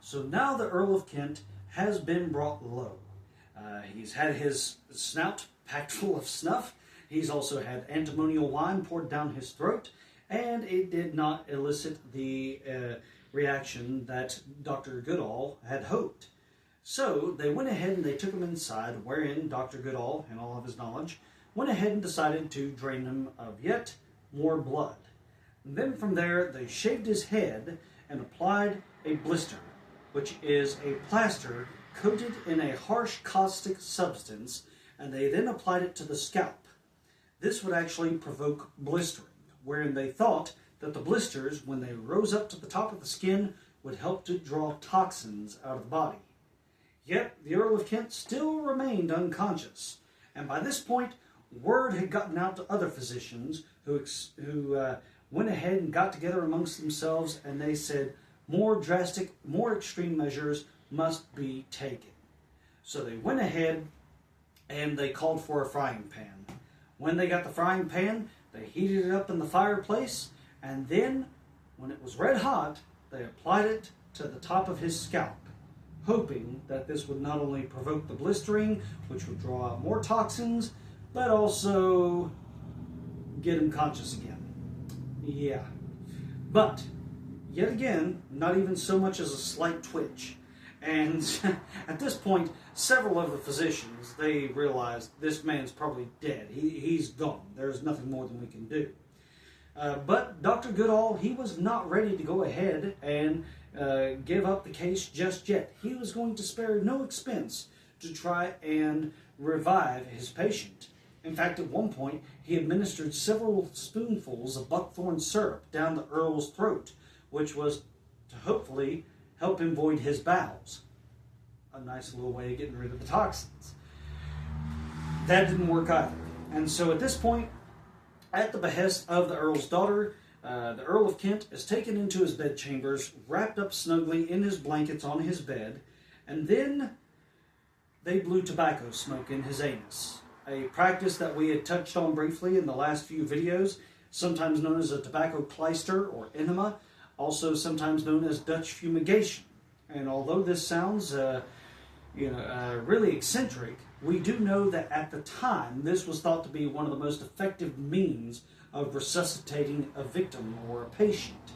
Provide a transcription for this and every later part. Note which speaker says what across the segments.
Speaker 1: So now the Earl of Kent has been brought low. He's had his snout packed full of snuff. He's also had antimonial wine poured down his throat, and it did not elicit the reaction that Dr. Goodall had hoped. So they went ahead and they took him inside, wherein Dr. Goodall, in all of his knowledge, went ahead and decided to drain him of yet more blood. And then from there, they shaved his head and applied a blister, which is a plaster coated in a harsh caustic substance, and they then applied it to the scalp. This would actually provoke blistering, wherein they thought that the blisters, when they rose up to the top of the skin, would help to draw toxins out of the body. Yet the Earl of Kent still remained unconscious, and by this point, word had gotten out to other physicians who went ahead and got together amongst themselves, and they said more drastic, more extreme measures must be taken. So they went ahead and they called for a frying pan. When they got the frying pan, they heated it up in the fireplace, and then, when it was red hot, they applied it to the top of his scalp, hoping that this would not only provoke the blistering, which would draw out more toxins, but also get him conscious again. Yeah. But, yet again, not even so much as a slight twitch. And at this point, several of the physicians, they realized this man's probably dead. He's gone. There's nothing more than we can do. But Dr. Goodall, he was not ready to go ahead and give up the case just yet. He was going to spare no expense to try and revive his patient. In fact, at one point, he administered several spoonfuls of buckthorn syrup down the Earl's throat, which was to hopefully help him void his bowels. A nice little way of getting rid of the toxins. That didn't work either. And so at this point, at the behest of the Earl's daughter, the Earl of Kent is taken into his bedchambers, wrapped up snugly in his blankets on his bed, and then they blew tobacco smoke in his anus. A practice that we had touched on briefly in the last few videos, sometimes known as a tobacco clyster or enema, also sometimes known as Dutch fumigation. And although this sounds really eccentric, we do know that at the time this was thought to be one of the most effective means of resuscitating a victim or a patient.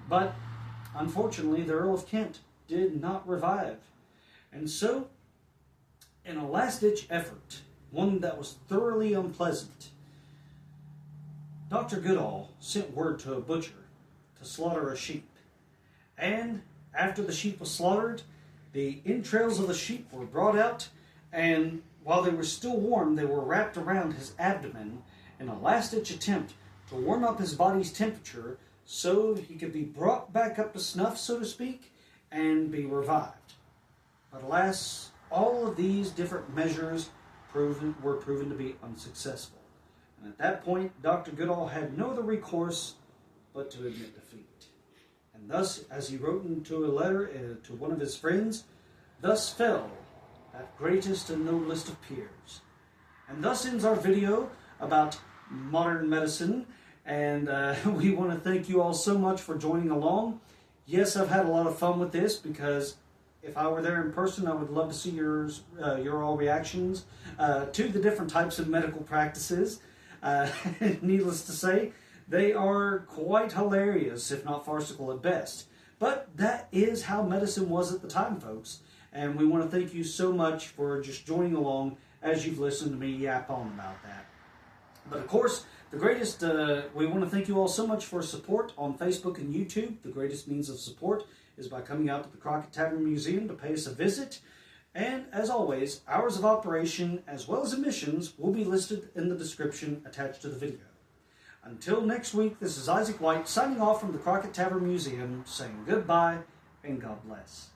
Speaker 1: But unfortunately, the Earl of Kent did not revive. And so, in a last-ditch effort, one that was thoroughly unpleasant, Dr. Goodall sent word to a butcher to slaughter a sheep. And after the sheep was slaughtered, the entrails of the sheep were brought out, and while they were still warm, they were wrapped around his abdomen in a last-ditch attempt to warm up his body's temperature so he could be brought back up to snuff, so to speak, and be revived. But alas, all of these different measures were proven to be unsuccessful. And at that point, Dr. Goodall had no other recourse but to admit defeat. And thus, as he wrote into a letter to one of his friends, thus fell that greatest and noblest of peers. And thus ends our video about modern medicine, and we want to thank you all so much for joining along. Yes, I've had a lot of fun with this, because if I were there in person, I would love to see your all reactions to the different types of medical practices. Needless to say, they are quite hilarious, if not farcical at best. But that is how medicine was at the time, folks. And we want to thank you so much for just joining along as you've listened to me yap on about that. But of course, we want to thank you all so much for support on Facebook and YouTube. The greatest means of support is by coming out to the Crockett Tavern Museum to pay us a visit. And as always, hours of operation as well as admissions will be listed in the description attached to the video. Until next week, this is Isaac White signing off from the Crockett Tavern Museum, saying goodbye and God bless.